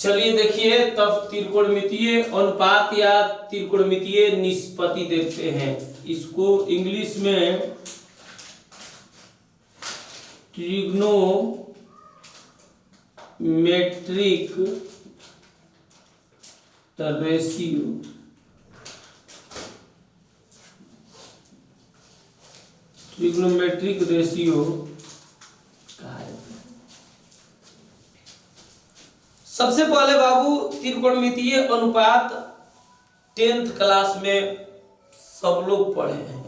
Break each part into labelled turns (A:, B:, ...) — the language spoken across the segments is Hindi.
A: चलिए देखिए, तब त्रिकोणमितीय अनुपात या त्रिकोणमितीय निष्पत्ति देखते हैं। इसको इंग्लिश में ट्रिग्नोमेट्रिक रेशियो कहा जाता है। सबसे पहले बाबू त्रिकोणमितीय अनुपात 10th क्लास में सब लोग पढ़े हैं।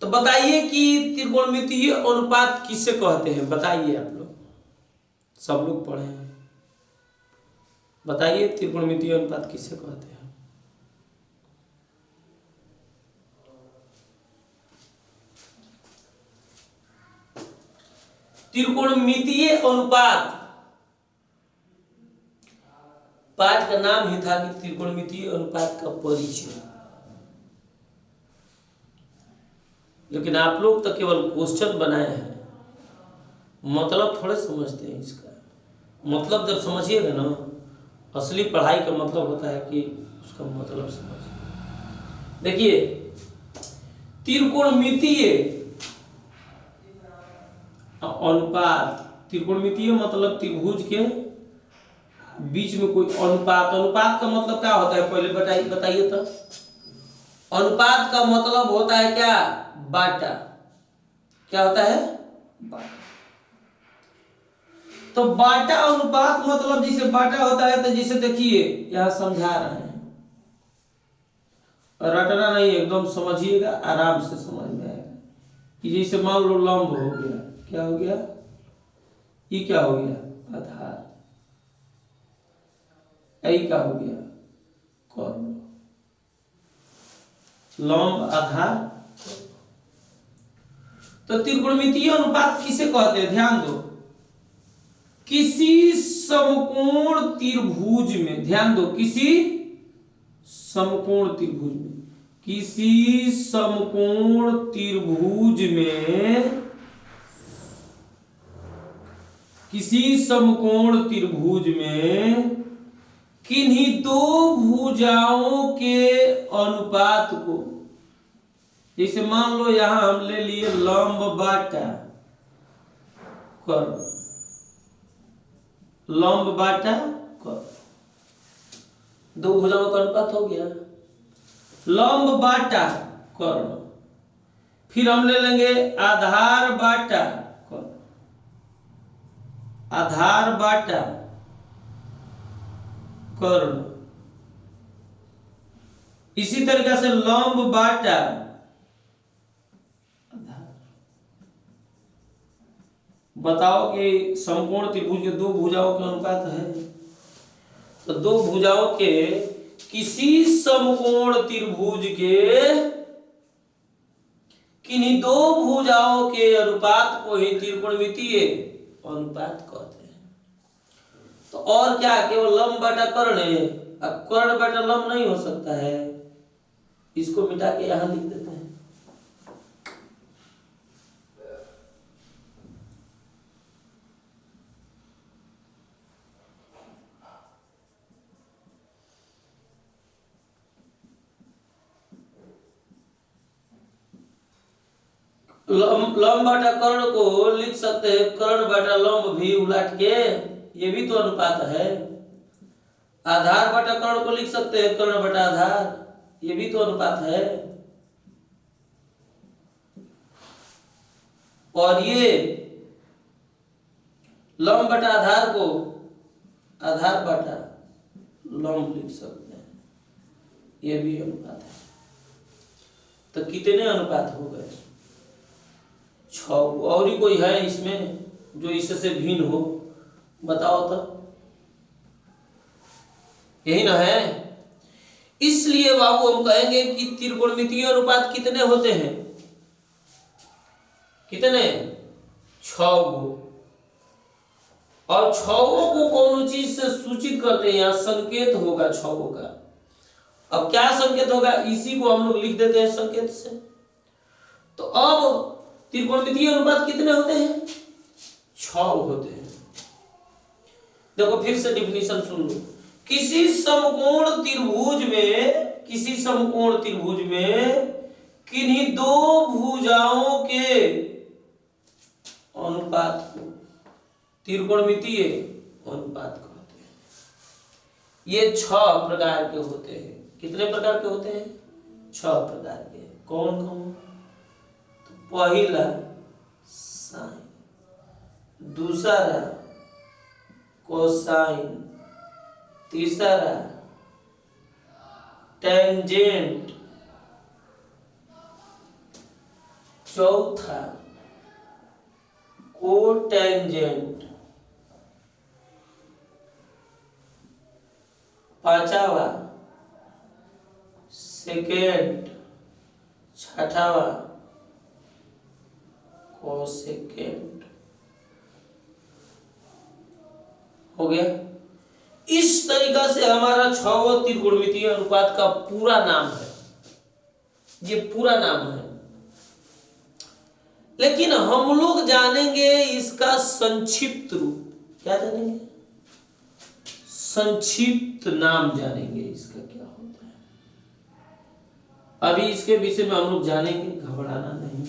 A: तो बताइए कि त्रिकोणमितीय अनुपात किसे कहते हैं? बताइए, आप लोग सब लोग पढ़े हैं, बताइए त्रिकोणमितीय अनुपात किसे कहते हैं? त्रिकोणमितीय अनुपात, पाठ का नाम ही था कि त्रिकोणमितीय अनुपात का परिचय। लेकिन आप लोग तो केवल क्वेश्चन बनाए हैं, मतलब थोड़े समझते हैं। इसका मतलब जब समझिएगा ना, असली पढ़ाई का मतलब होता है कि उसका मतलब समझिए। देखिए, त्रिकोणमितीय अनुपात, त्रिकोणमितीय मतलब त्रिभुज के बीच में कोई अनुपात। अनुपात का मतलब क्या होता है पहले बताइए तो। अनुपात का मतलब होता है क्या? बाटा। क्या होता है? बाटा। तो बाटा अनुपात मतलब जिसे बाटा होता है, तो जिसे देखिए यहां समझा रहे हैं, रटना नहीं, एकदम समझिएगा, आराम से समझ में आएगा। कि जैसे मान लो लंब हो गया, क्या हो गया? ये क्या हो गया? आधार। यही क्या हो गया? कर्ण। लंब, आधार। तो त्रिकोणमितीय अनुपात किसे कहते हैं? ध्यान दो, किसी समकोण त्रिभुज में, ध्यान दो, किसी समकोण त्रिभुज में, किसी समकोण त्रिभुज में, किसी समकोण त्रिभुज में किन्हीं दो भुजाओं के अनुपात को, जैसे मान लो यहां हम ले लिए लंब बाटा कर्ण, लंब बाटा कर्ण, दो भुजाओं का अनुपात हो गया लंब बाटा कर्ण। फिर हम ले लेंगे आधार बाटा कर्ण, आधार बाटा कर्ण। इसी तरीके से लंब बाटा आधार। बताओ कि समकोण त्रिभुज के दो भुजाओं का अनुपात है, तो दो भुजाओं के, किसी समकोण त्रिभुज के किन्हीं दो भुजाओं के अनुपात को ही त्रिकोणमितीय अनुपात कहते हैं। तो और क्या, केवल लंब बटा कर्ण है? अब कर्ण बटा लंब नहीं हो सकता है, इसको मिटा के यहां लिख देते हैं। लंब बटा कर्ण को लिख सकते हैं कर्ण बटा लंब भी उलट के, ये भी तो अनुपात है। आधार बटा कर्ण को लिख सकते हैं कर्ण बटा आधार, ये भी तो अनुपात है। और ये लंब बटा आधार को आधार बटा लंब लिख सकते हैं, ये भी अनुपात है। तो कितने अनुपात हो गए? 6। और ही कोई है इसमें जो इससे भिन्न हो? बताओ तो, यही ना है। इसलिए बाबू हम कहेंगे कि त्रिकोणमितीय अनुपात कितने होते हैं? कितने? 6 गो। और 6 को कौन चीज से सूचित करते हैं? यहां संकेत होगा 6 का। अब क्या संकेत होगा? इसी को हम लोग लिख देते हैं संकेत से। तो अब त्रिकोणमितीय अनुपात कितने होते हैं? 6 होते हैं। देखो फिर से डिफिनीशन सुन लो। किसी समकोण त्रिभुज में किन्हीं दो भुजाओं के अनुपात को त्रिकोणमितीय अनुपात कहते हैं। ये 6 प्रकार के होते हैं। कितने प्रकार के होते हैं? 6 प्रकार के। कौन कौन? तो पहला साइन, दूसरा कोसाइन, तीसरा टेंजेंट, चौथा कोटेंजेंट, पांचवा सेकेंड, छठवा कोसेकेंड। हो गया। इस तरीका से हमारा 6वां त्रिकोणमितीय अनुपात का पूरा नाम है। ये पूरा नाम है। लेकिन हम लोग जानेंगे इसका संक्षिप्त रूप। क्या जानेंगे? संक्षिप्त नाम जानेंगे इसका क्या होता है। अभी इसके विषय में हम लोग जानेंगे, घबराना नहीं।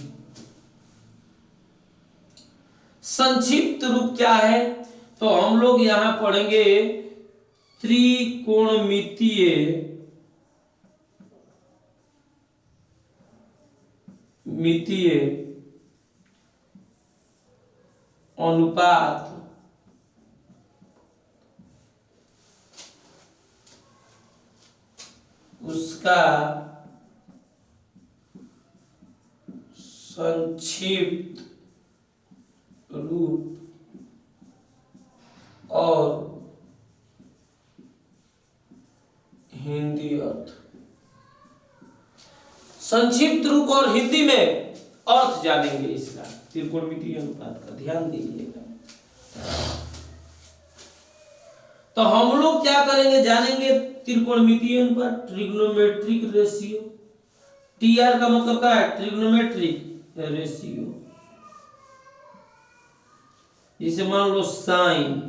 A: संक्षिप्त रूप क्या है? तो हम लोग यहां पढ़ेंगे त्रिकोणमितीय अनुपात उसका संक्षिप्त रूप और हिंदी अर्थ। संक्षिप्त रूप और हिंदी में अर्थ जानेंगे इसका, त्रिकोणमितीय अनुपात का। ध्यान दीजिएगा। तो हम लोग क्या करेंगे? जानेंगे त्रिकोणमितीय अनुपात, ट्रिग्नोमेट्रिक रेशियो। टीआर का मतलब क्या है? Trigonometric ratio. जैसे मान लो साइन,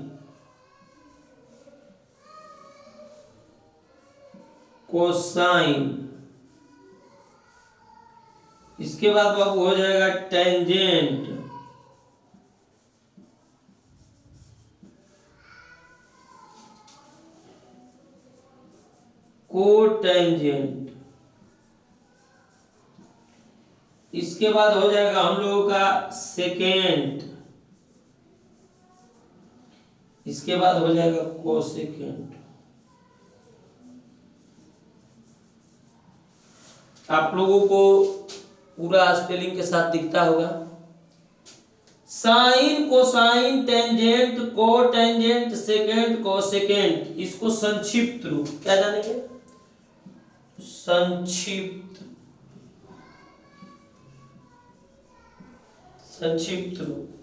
A: कोसाइन, इसके बाद बाबू हो जाएगा टेंजेंट, कोटेंजेंट, इसके बाद हो जाएगा हम लोगों का सेकेंड, इसके बाद हो जाएगा कोसेकेंड। आप लोगों को पूरा स्पेलिंग के साथ दिखता होगा। Sine, cosine, tangent, cotangent, secant, cosecant. इसको संक्षिप्त रूप क्या जानेंगे? संक्षिप्त रूप।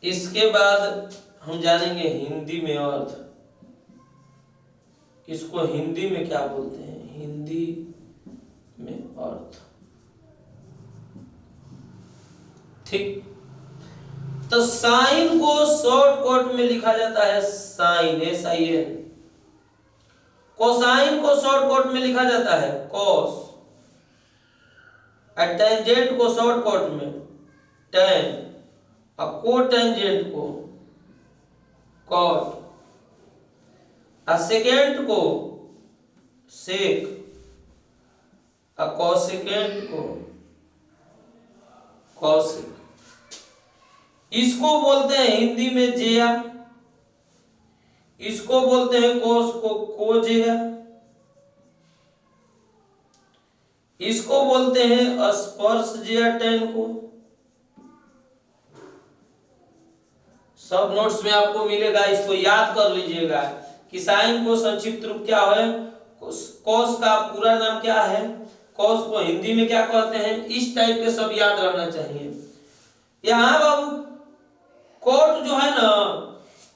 A: इसके बाद हम जानेंगे हिंदी में अर्थ। इसको हिंदी में क्या बोलते हैं? हिंदी में अर्थ। ठीक। तो साइन को शॉर्टकट में लिखा जाता है साइन, SIN। कोसाइन को शॉर्टकट में लिखा जाता है कॉस। टेंजेंट को शॉर्टकट में टेन, और कोटेंजेंट को कॉट, और सेकेंड को सेक, और कोसेकेंड को कॉसेक। इसको बोलते हैं हिंदी में जेया, इसको बोलते हैं कोस को कोजेया, इसको बोलते हैं स्पर्श जेया टेन को। सब नोट्स में आपको मिलेगा, इसको याद कर लीजिएगा कि साइन को संक्षिप्त रूप क्या है, कॉस का पूरा नाम क्या है, कॉस को हिंदी में क्या कहते हैं। इस टाइप के सब याद रहना चाहिए। यहाँ बाबू कॉट जो है ना,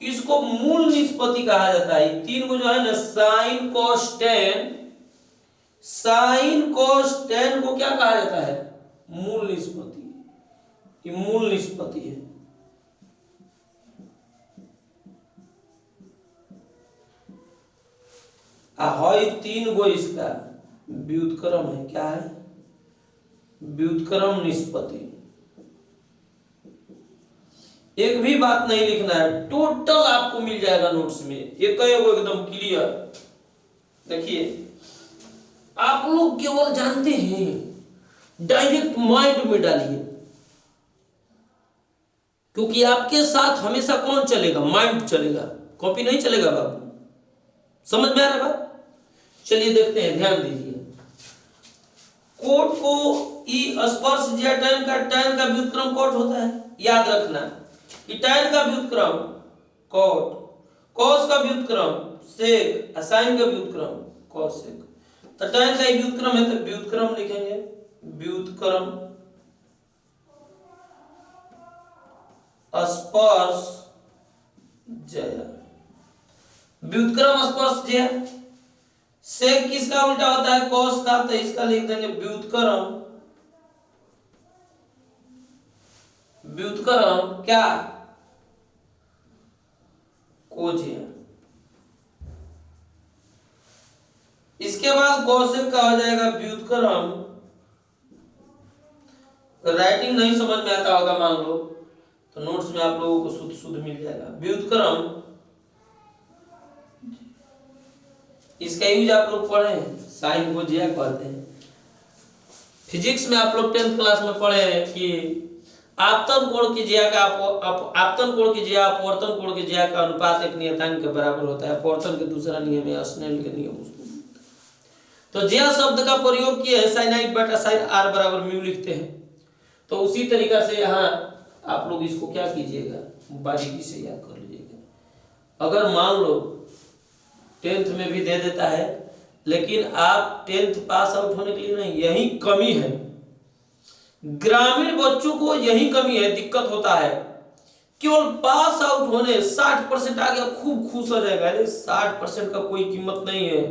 A: इसको मूल निष्पत्ति कहा जाता है। तीन को जो है ना, sine cos tan, sine cos tan को क्या कहा जाता है? मूल निष्पत्ति। ये मूल निष्पत्ति है। हई 3 गो इसका व्युत्क्रम है। क्या है? व्युत्क्रम निष्पत्ति। एक भी बात नहीं लिखना है, टोटल आपको मिल जाएगा नोट्स में, ये कहेगा एकदम क्लियर। देखिए आप लोग केवल जानते हैं, डायरेक्ट माइंड में डालिए, क्योंकि आपके साथ हमेशा कौन चलेगा? माइंड चलेगा, कॉपी नहीं चलेगा बाबू। समझ में आ रहा बात? चलिए देखते हैं, ध्यान दीजिए। कोट को ई स्पर्श ज्या टैन का व्युत्क्रम कोट होता है। याद रखना कि टैन का व्युत्क्रम कोट, कॉस का व्युत्क्रम सेक, साइन का व्युत्क्रम कॉसेक। तो टैन का व्युत्क्रम है तो व्युत्क्रम लिखेंगे, व्युत्क्रम स्पर्श जया, व्युत्क्रम स्पर्श जया। सेक किसका उल्टा होता है? कॉस का, तो इसका लिख देंगे व्युत्क्रम, व्युत्क्रम क्या? कोजेया। इसके बाद कॉसेक का हो जाएगा व्युत्क्रम, राइटिंग नहीं समझ में आता होगा मान लो तो नोट्स में आप लोगों को शुद्ध शुद्ध मिल जाएगा। व्युत्क्रम, इसका यूज आप लोग पढ़े हैं, साइन को जिया कहते हैं। फिजिक्स में आप लोग 10th क्लास में पढ़े हैं कि आपतन कोण की जिया का आपतन कोण की जिया अपवर्तन कोण की जिया का अनुपात एक नियतांक के बराबर होता है। अपवर्तन के दूसरा नियम है स्नेल के नियम। तो जिया शब्द का प्रयोग किया है, साइन आई बटा साइन आर बराबर म्यू लिखते हैं। तो उसी तरीका से यहाँ आप लोग इसको क्या कीजिएगा, बारीकी से याद कर लीजिएगा। अगर मान लो 10th में भी दे देता है, लेकिन आप 10th पास आउट होने के लिए नहीं, यही कमी है। ग्रामीण बच्चों को यही कमी है, दिक्कत होता है। केवल पास आउट होने 60% आ गया खूब खुश हो जाएगा। अरे 60% का कोई कीमत नहीं है।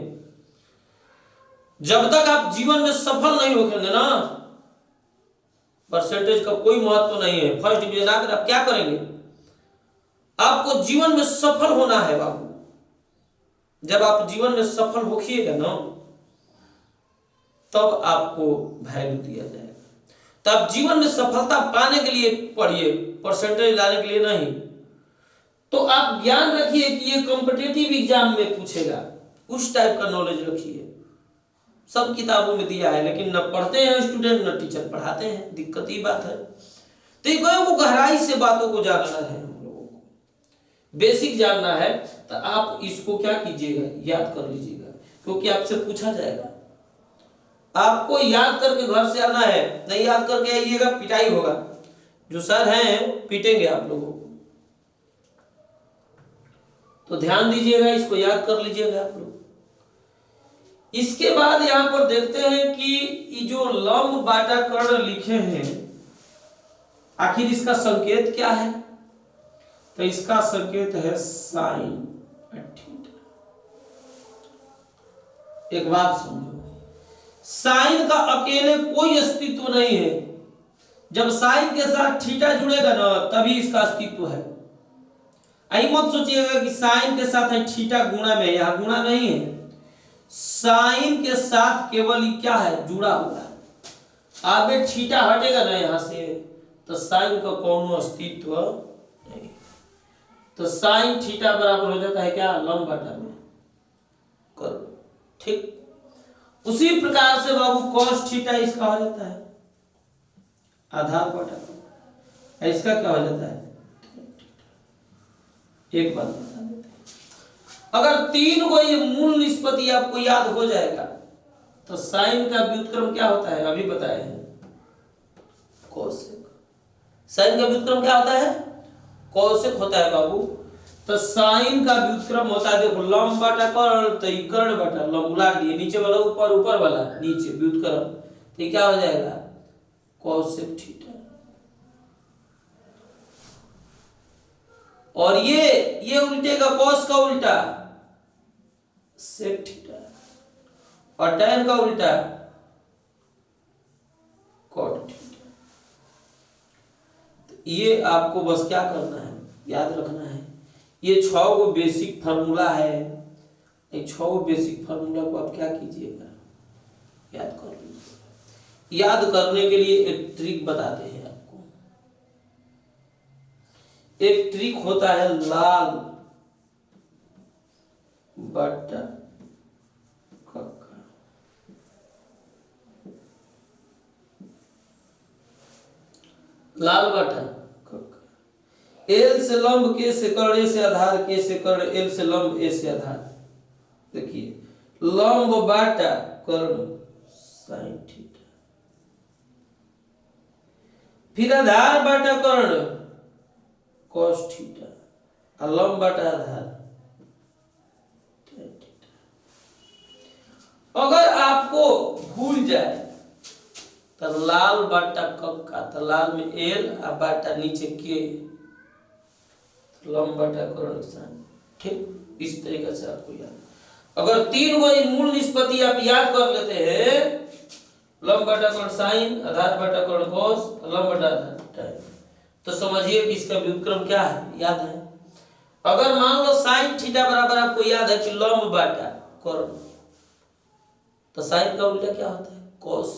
A: जब तक आप जीवन में सफल नहीं होंगे ना, परसेंटेज का कोई महत्व नहीं है। फर्स्ट डिवीजन आकर आप क्या करेंगे? आपको जीवन में सफल होना है बाबू। जब आप जीवन में सफल होखिएगा ना, तब आपको वैल्यू दिया जाएगा। तो आप जीवन में सफलता पाने के लिए पढ़िए, परसेंटेज लाने के लिए नहीं। तो आप ज्ञान रखिए कि ये कॉम्पिटिटिव एग्जाम में पूछेगा, उस टाइप का नॉलेज रखिए। सब किताबों में दिया है, लेकिन न पढ़ते हैं स्टूडेंट, न टीचर पढ़ाते हैं। दिक्कत ही बात है। तो ये को गहराई से बातों को जानना है, हम लोगों को बेसिक जानना है। तो आप इसको क्या कीजिएगा, याद कर लीजिएगा, क्योंकि आपसे पूछा जाएगा। आपको याद करके घर से आना है, नहीं याद करके आइएगा पिटाई होगा। जो सर हैं पीटेंगे आप लोगों को। तो ध्यान दीजिएगा, इसको याद कर लीजिएगा आप लोग। इसके बाद यहां पर देखते हैं कि ये जो लंब बाटा कर्ण लिखे हैं, आखिर इसका संकेत क्या है? तो इसका संकेत है साइन थीटा। एक बात समझो, साइन का अकेले कोई अस्तित्व नहीं है। जब साइन के साथ थीटा जुड़ेगा ना, तभी इसका अस्तित्व है। आई मत सोचिएगा कि साइन के साथ है थीटा गुणा में, यहां गुणा नहीं है। साइन के साथ केवल क्या है, जुड़ा हुआ है। आगे थीटा हटेगा ना यहां से, तो साइन का कौन अस्तित्व नहीं। तो साइन थीटा बराबर हो जाता है क्या, लंब बाटा में करो। ठीक उसी प्रकार से बाबू कॉस थीटा इसका हो जाता है आधार बाटा, इसका क्या हो जाता है। एक बात बता देते हैं, अगर 3 को ये मूल निष्पत्ति आपको याद हो जाएगा, तो साइन का व्युत्क्रम क्या होता है, अभी बताए हैं, कोसेक। साइन का व्युत्क्रम क्या होता है, कोसेक होता है बाबू। तो साइन का व्युत्क्रम होता है, देखो लंब बाटा कर्ण, तो कर्ण बाटा लंब उलाट लिए, नीचे वाला ऊपर, ऊपर वाला नीचे, व्युत्क्रम। तो ये क्या हो जाएगा, कोसेक थीटा। और ये उल्टेगा, कॉस का उल्टा सेक थीटा, और टैन का उल्टा कॉट थीटा। ये आपको बस क्या करना है, याद रखना है। ये 6 गो बेसिक फार्मूला है। ये 6 गो बेसिक फार्मूला को आप क्या कीजिएगा, याद कर लीजिए। याद करने के लिए एक ट्रिक बताते हैं आपको। एक ट्रिक होता है लाल बट्टा कक्का। लाल बट्टा कक्का। एल से लंब, के से कर्ण, ए से आधार, के से कर्ण, एल से लंब, ए से आधार। देखिए लंब बाटा कर्ण साइन थीटा, फिर आधार बाटा कर्ण कॉस थीटा, और लंब बाटा आधार tan थीटा। अगर आपको भूल जाए तो लाल बाटा कक्का, तो लाल में एल और बाटा नीचे के, लंब बाटा कर्ण साइन। ठीक, इस तरीके से आपको याद। अगर 3 गो मूल निष्पत्ति आप याद कर लेते हैं, लंब बटा कर्ण साइन, आधार बटा कर्ण कॉस, लंब बटा आधार tan, तो समझिए कि इसका व्युत्क्रम क्या है, याद है। अगर मान लो साइन थीटा बराबर आपको याद है कि लंब बटा कर्ण, तो साइन का उल्टा क्या होता है, कॉस।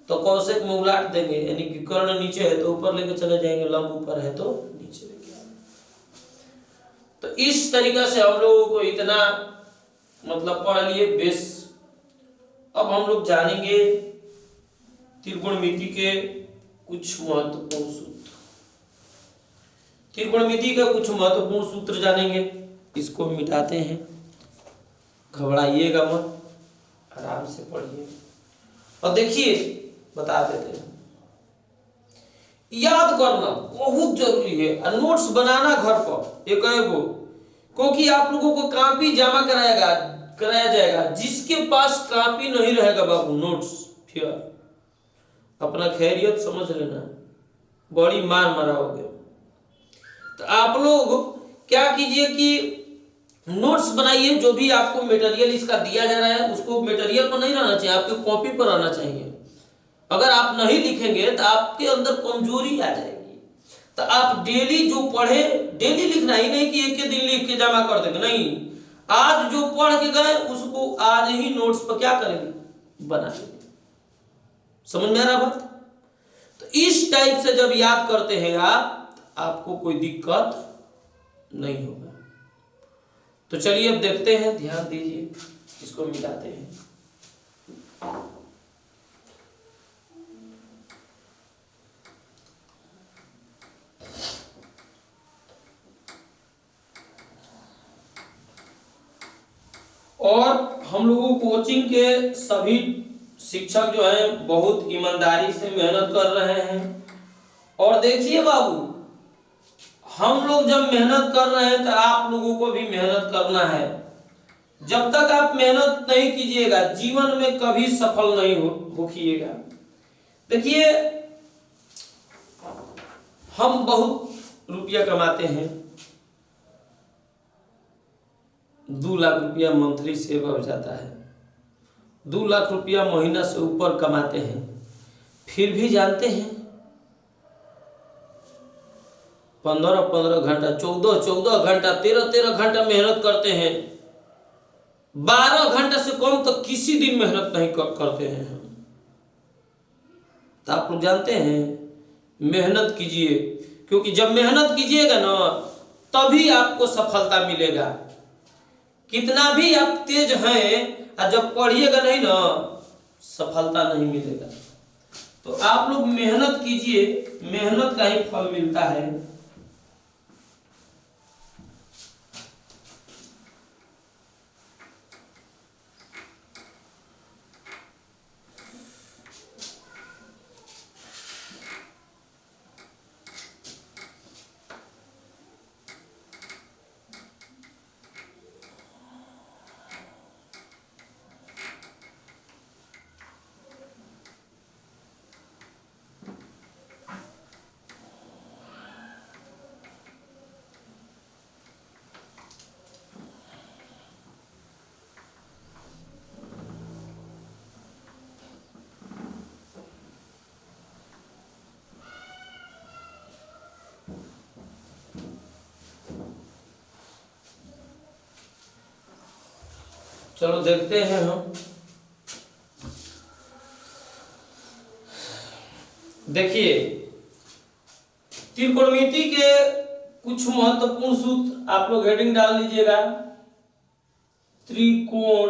A: तो कॉसेक में उलट देंगे, यानी कि कर्ण नीचे है तो ऊपर लेके चले जाएंगे, लंब ऊपर है तो नीचे लेके आएंगे। तो इस तरीका से हम लोगों को इतना मतलब पढ़ लिए बेस। अब हम लोग जानेंगे त्रिकोणमिति के कुछ महत्वपूर्ण सूत्र। त्रिकोणमिति का कुछ महत्वपूर्ण सूत्र जानेंगे। इसको मिटाते हैं, घबराइएगा मत, आराम से पढ़िए। और देखिए बता देते हैं, याद करना बहुत जरूरी है, और नोट्स बनाना घर पर एक एगो, क्योंकि आप लोगों को कॉपी जमा कराया जाएगा। जिसके पास कॉपी नहीं रहेगा बाबू, नोट्स फिर अपना खैरियत समझ लेना, बड़ी मार मराओगे। तो आप लोग क्या कीजिए कि नोट्स बनाइए। जो भी आपको मटेरियल इसका दिया जा रहा है, उसको मटेरियल पर नहीं रहना चाहिए, आपके कॉपी पर रहना चाहिए। अगर आप नहीं लिखेंगे तो आपके अंदर कमजोरी आ जाएगी। तो आप डेली जो पढ़े, डेली लिखना ही नहीं कि एक ही दिन लिख के जमा कर देंगे, नहीं। आज जो पढ़ के गए उसको आज ही नोट्स पर क्या करेंगे, बना लेंगे। समझ में आ रहा बात। तो इस टाइप से जब याद करते हैं आप, आपको कोई दिक्कत नहीं होगा। तो चलिए अब देखते हैं, ध्यान दीजिए, इसको मिलाते हैं। और हम लोगों कोचिंग के सभी शिक्षक जो हैं बहुत ईमानदारी से मेहनत कर रहे हैं। और देखिए बाबू, हम लोग जब मेहनत कर रहे हैं तो आप लोगों को भी मेहनत करना है। जब तक आप मेहनत नहीं कीजिएगा जीवन में कभी सफल नहीं होखिएगा। देखिए हम बहुत रुपया कमाते हैं, 2 लाख रुपया मंथली सेव हो जाता है, 2 लाख रुपया महीना से ऊपर कमाते हैं। फिर भी जानते हैं 15-15 घंटा, 14-14 घंटा, 13-13 घंटा मेहनत करते हैं। 12 घंटा से कम तो किसी दिन मेहनत नहीं करते हैं हम। तो आप लोग जानते हैं, मेहनत कीजिए, क्योंकि जब मेहनत कीजिएगा ना तभी आपको सफलता मिलेगा। कितना भी आप तेज हैं और जब पढ़िएगा नहीं ना, सफलता नहीं मिलेगा। तो आप लोग मेहनत कीजिए, मेहनत का ही फल मिलता है। चलो देखते हैं हम। देखिए, त्रिकोणमिति के कुछ महत्वपूर्ण सूत्र आप लोग हेडिंग डाल लीजिएगा। त्रिकोण